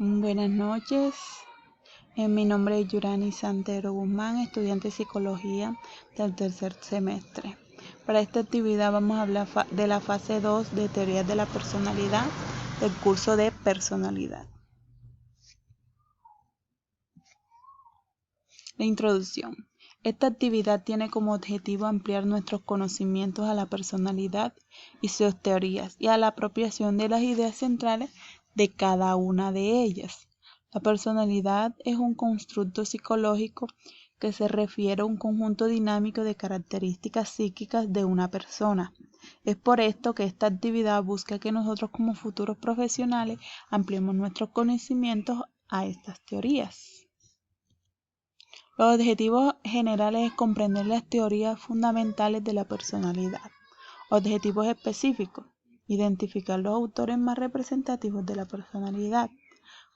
Buenas noches, mi nombre es Yurani Santero Guzmán, estudiante de Psicología del tercer semestre. Para esta actividad vamos a hablar de la fase 2 de Teorías de la Personalidad del curso de Personalidad. La introducción. Esta actividad tiene como objetivo ampliar nuestros conocimientos a la personalidad y sus teorías y a la apropiación de las ideas centrales de cada una de ellas. La personalidad es un constructo psicológico que se refiere a un conjunto dinámico de características psíquicas de una persona. Es por esto que esta actividad busca que nosotros como futuros profesionales ampliemos nuestros conocimientos a estas teorías. Los objetivos generales es comprender las teorías fundamentales de la personalidad. Objetivos específicos: identificar los autores más representativos de la personalidad,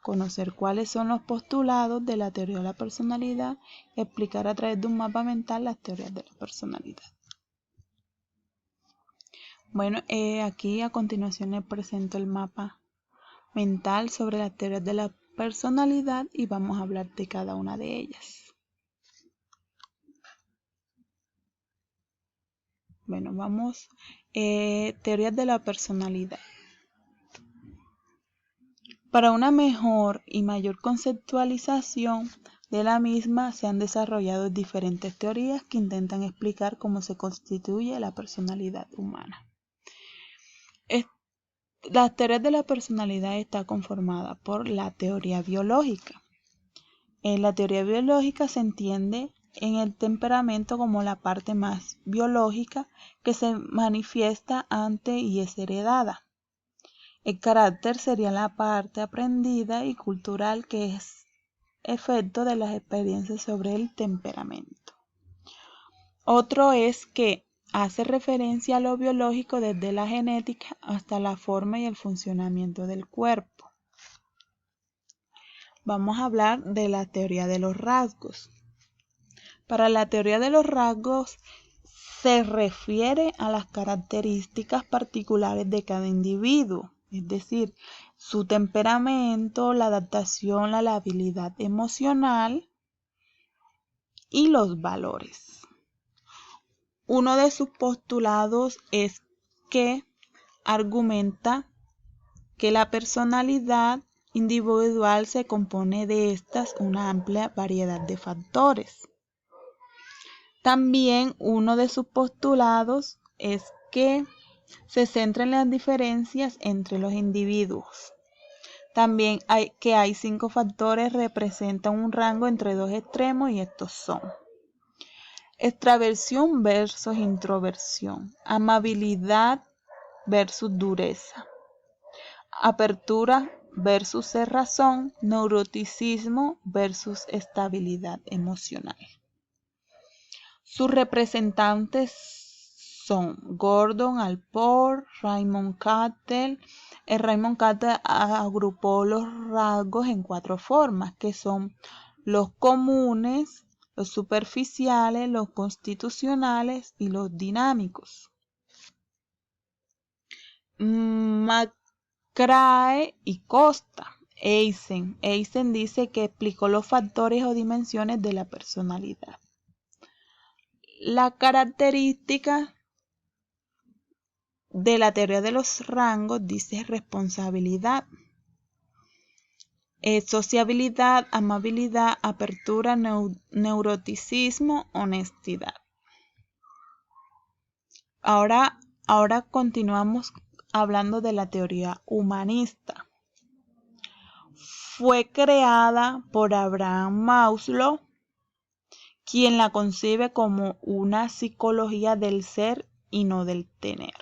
conocer cuáles son los postulados de la teoría de la personalidad, explicar a través de un mapa mental las teorías de la personalidad. Bueno, aquí a continuación les presento el mapa mental sobre las teorías de la personalidad y vamos a hablar de cada una de ellas. Bueno, vamos, teorías de la personalidad. Para una mejor y mayor conceptualización de la misma, se han desarrollado diferentes teorías que intentan explicar cómo se constituye la personalidad humana. Las teorías de la personalidad está conformada por la teoría biológica. En la teoría biológica se entiende en el temperamento como la parte más biológica que se manifiesta ante y es heredada. El carácter sería la parte aprendida y cultural que es efecto de las experiencias sobre el temperamento. Otro es que hace referencia a lo biológico desde la genética hasta la forma y el funcionamiento del cuerpo. Vamos a hablar de la teoría de los rasgos. Para la teoría de los rasgos se refiere a las características particulares de cada individuo, es decir, su temperamento, la adaptación, la habilidad emocional y los valores. Uno de sus postulados es que argumenta que la personalidad individual se compone de una amplia variedad de factores. También uno de sus postulados es que se centra en las diferencias entre los individuos. También hay 5 factores representan un rango entre dos extremos y estos son: extraversión versus introversión, amabilidad versus dureza, apertura versus cerrazón, neuroticismo versus estabilidad emocional. Sus representantes son Gordon Allport, Raymond Cattell. Raymond Cattell agrupó los rasgos en 4 formas, que son los comunes, los superficiales, los constitucionales y los dinámicos. McCrae y Costa. Eysen dice que explicó los factores o dimensiones de la personalidad. La característica de la teoría de los rangos dice responsabilidad, sociabilidad, amabilidad, apertura, neuroticismo, honestidad. Ahora continuamos hablando de la teoría humanista. Fue creada por Abraham Maslow, quien la concibe como una psicología del ser y no del tener.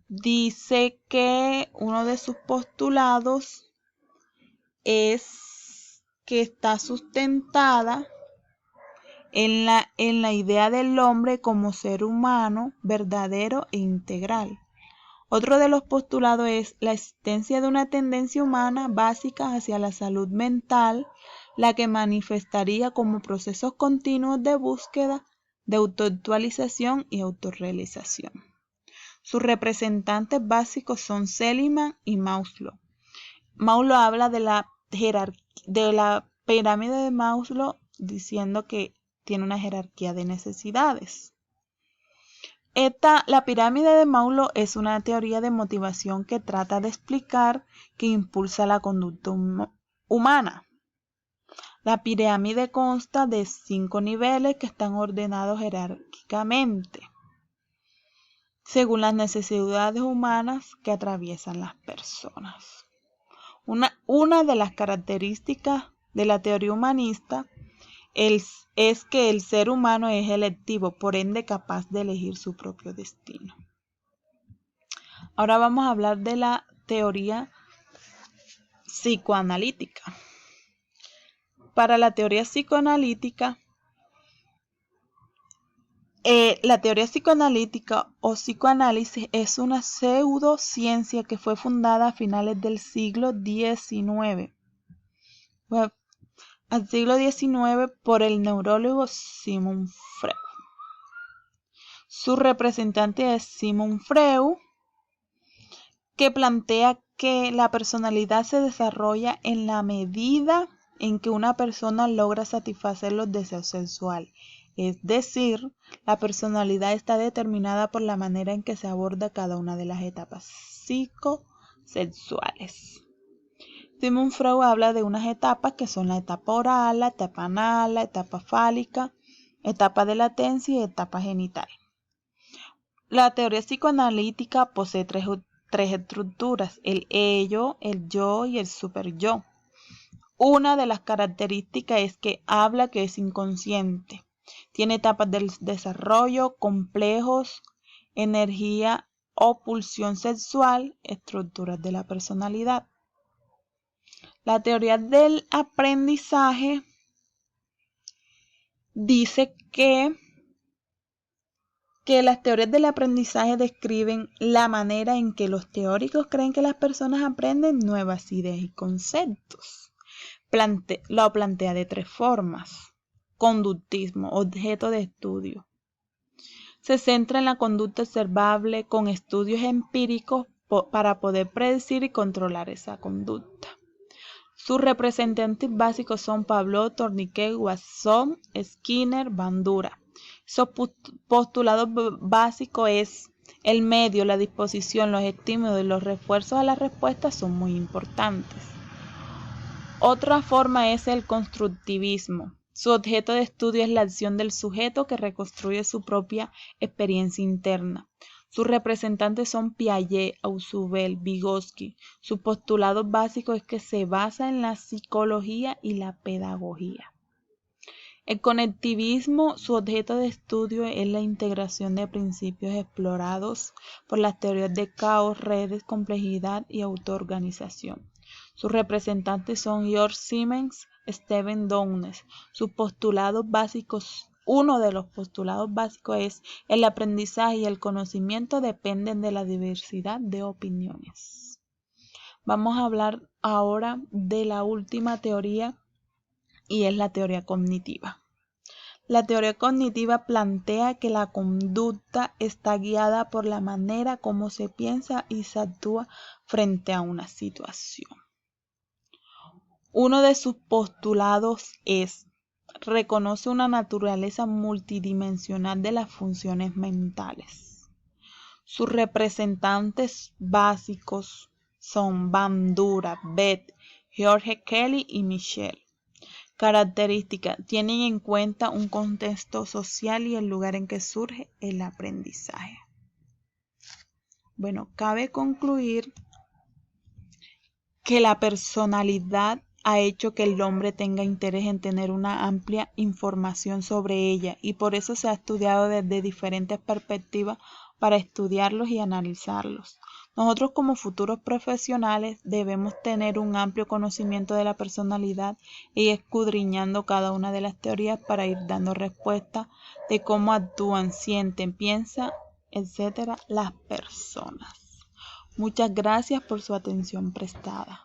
Dice que uno de sus postulados es que está sustentada en la idea del hombre como ser humano verdadero e integral. Otro de los postulados es la existencia de una tendencia humana básica hacia la salud mental, la que manifestaría como procesos continuos de búsqueda, de autoactualización y autorrealización. Sus representantes básicos son Seligman y Maslow. Maslow habla de la pirámide de Maslow diciendo que tiene una jerarquía de necesidades. La pirámide de Maslow es una teoría de motivación que trata de explicar qué impulsa la conducta humana. La pirámide consta de 5 niveles que están ordenados jerárquicamente, según las necesidades humanas que atraviesan las personas. Una de las características de la teoría humanista es que el ser humano es electivo, por ende capaz de elegir su propio destino. Ahora vamos a hablar de la teoría psicoanalítica. Para la teoría psicoanalítica, o psicoanálisis es una pseudociencia que fue fundada a finales del siglo XIX. Al siglo XIX por el neurólogo Sigmund Freud. Su representante es Sigmund Freud, que plantea que la personalidad se desarrolla en la medida en que una persona logra satisfacer los deseos sexuales. Es decir, la personalidad está determinada por la manera en que se aborda cada una de las etapas psicosexuales. Sigmund Freud habla de unas etapas que son la etapa oral, la etapa anal, la etapa fálica, etapa de latencia y etapa genital. La teoría psicoanalítica posee tres estructuras: el ello, el yo y el superyo. Una de las características es que habla que es inconsciente. Tiene etapas del desarrollo, complejos, energía o pulsión sexual, estructuras de la personalidad. La teoría del aprendizaje dice que las teorías del aprendizaje describen la manera en que los teóricos creen que las personas aprenden nuevas ideas y conceptos. Lo plantea de 3 formas. Conductismo, objeto de estudio. Se centra en la conducta observable con estudios empíricos para poder predecir y controlar esa conducta. Sus representantes básicos son Pavlov, Tourniquet, Watson, Skinner, Bandura. Su postulado básico es el medio, la disposición, los estímulos y los refuerzos a las respuestas son muy importantes. Otra forma es el constructivismo. Su objeto de estudio es la acción del sujeto que reconstruye su propia experiencia interna. Sus representantes son Piaget, Ausubel, Vygotsky. Su postulado básico es que se basa en la psicología y la pedagogía. El conectivismo, su objeto de estudio es la integración de principios explorados por las teorías de caos, redes, complejidad y autoorganización. Sus representantes son George Siemens, Stephen Downes. Uno de los postulados básicos es: el aprendizaje y el conocimiento dependen de la diversidad de opiniones. Vamos a hablar ahora de la última teoría, y es la teoría cognitiva. La teoría cognitiva plantea que la conducta está guiada por la manera como se piensa y se actúa frente a una situación. Uno de sus postulados reconoce una naturaleza multidimensional de las funciones mentales. Sus representantes básicos son Bandura, Beth, George Kelly y Michel. Características: tienen en cuenta un contexto social y el lugar en que surge el aprendizaje. Bueno, cabe concluir que la personalidad ha hecho que el hombre tenga interés en tener una amplia información sobre ella, y por eso se ha estudiado desde diferentes perspectivas para estudiarlos y analizarlos. Nosotros, como futuros profesionales, debemos tener un amplio conocimiento de la personalidad y escudriñando cada una de las teorías para ir dando respuesta de cómo actúan, sienten, piensan, etc. las personas. Muchas gracias por su atención prestada.